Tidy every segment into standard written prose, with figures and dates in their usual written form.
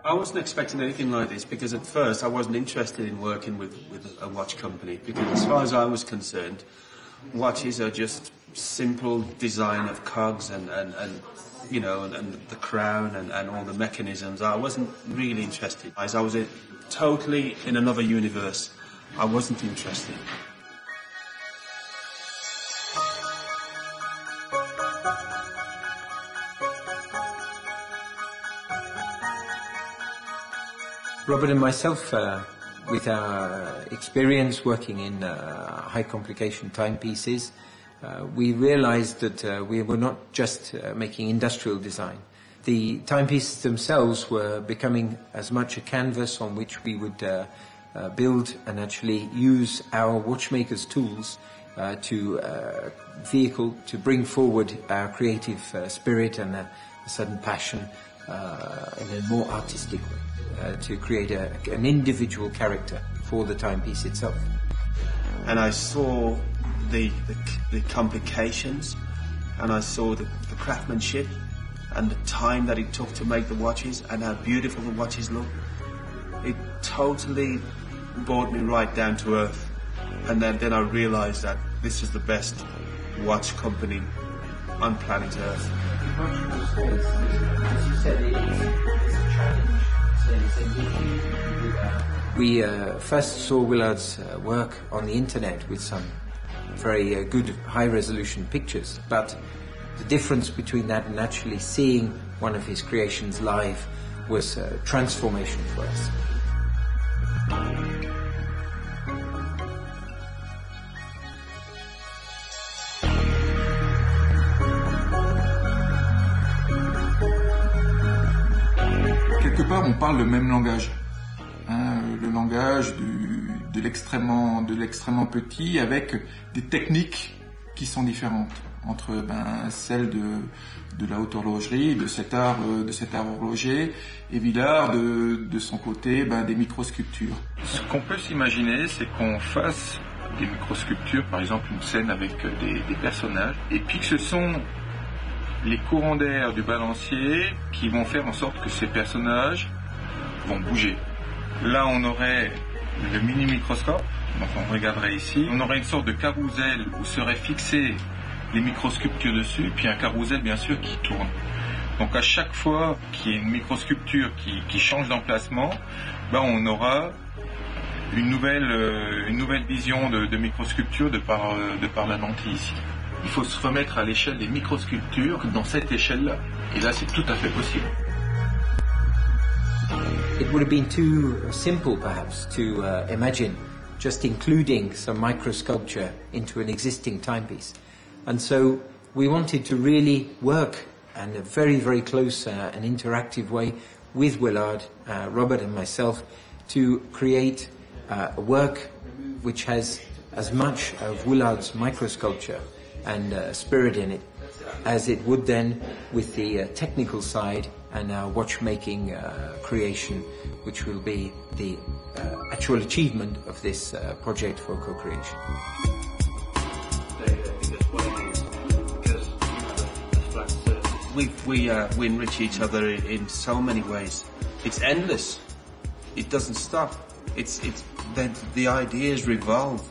I wasn't expecting anything like this because at first I wasn't interested in working with a watch company, because as far as I was concerned, watches are just simple design of cogs and you know, and the crown and all the mechanisms. I wasn't really interested. I was totally in another universe. I wasn't interested. Robert and myself, with our experience working in high complication timepieces, we realized that we were not just making industrial design. The timepieces themselves were becoming as much a canvas on which we would build and actually use our watchmakers' tools to bring forward our creative spirit and a sudden passion in a more artistic way. To create an individual character for the timepiece itself. And I saw the complications, and I saw the craftsmanship and the time that it took to make the watches and how beautiful the watches look. It totally brought me right down to earth. And then I realized that this is the best watch company on planet Earth. We first saw Willard's work on the internet with some very good high-resolution pictures, but the difference between that and actually seeing one of his creations live was a transformation for us. Quelque part, on parle le même langage, hein, le langage de l'extrêmement petit, avec des techniques qui sont différentes entre celles de la haute horlogerie, de cet art horloger, et Willard de son côté des microsculptures. Ce qu'on peut s'imaginer, c'est qu'on fasse des microsculptures, par exemple une scène avec des personnages, et puis que ce sont les courants d'air du balancier qui vont faire en sorte que ces personnages vont bouger. Là, on aurait le mini-microscope, donc on regarderait ici. On aurait une sorte de carrousel où seraient fixées les microsculptures dessus, puis un carrousel, bien sûr, qui tourne. Donc à chaque fois qu'il y a une microsculpture qui change d'emplacement, on aura une nouvelle vision de microsculpture de par la lentille ici. Il faut se remettre à l'échelle des microsculptures dans cette échelle-là. Et là, c'est tout à fait possible. It would have been too simple, perhaps, to imagine just including some microsculpture into an existing timepiece. And so we wanted to really work in a very, very close and interactive way with Willard, Robert and myself to create a work which has as much of Willard's microsculpture and spirit in it as it would then with the technical side and our watchmaking creation, which will be the actual achievement of this project for co-creation. We enrich each other in so many ways. It's endless. It doesn't stop. The ideas revolve.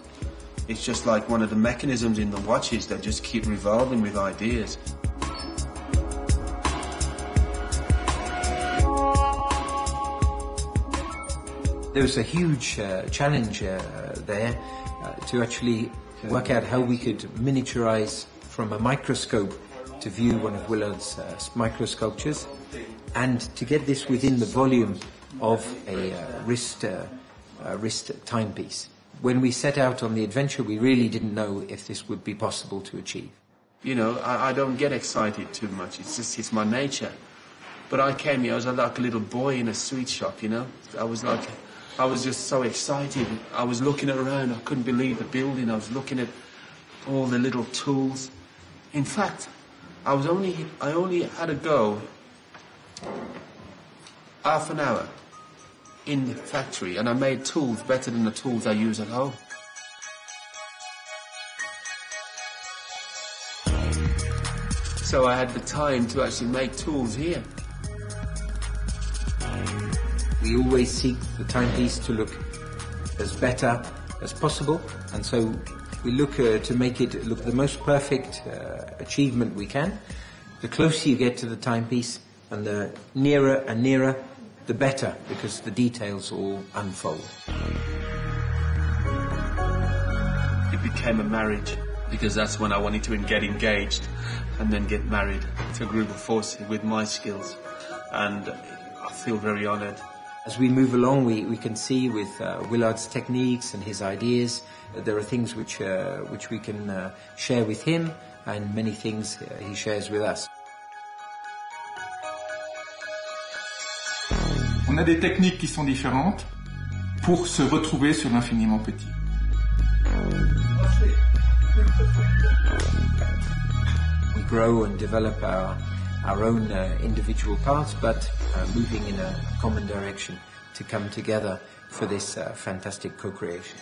It's just like one of the mechanisms in the watches that just keep revolving with ideas. There was a huge challenge there to actually work out how we could miniaturize from a microscope to view one of Willard's microsculptures, and to get this within the volume of a wrist timepiece. When we set out on the adventure, we really didn't know if this would be possible to achieve. You know, I don't get excited too much. It's my nature. But I came here, I was like a little boy in a sweet shop, you know. I was just so excited. I was looking around, I couldn't believe the building. I was looking at all the little tools. In fact, I only had to go half an hour in the factory, and I made tools better than the tools I use at home. So I had the time to actually make tools here. We always seek the timepiece to look as better as possible, and so we look to make it look the most perfect achievement we can. The closer you get to the timepiece, and the nearer and nearer, the better, because the details all unfold. It became a marriage, because that's when I wanted to get engaged and then get married to Greubel Forsey with my skills, and I feel very honoured. As we move along, we can see with Willard's techniques and his ideas, there are things which we can share with him, and many things he shares with us. On a des techniques qui sont différentes pour se retrouver sur l'infiniment petit. We grow and develop our own individual paths, but moving in a common direction to come together for this fantastic co-creation.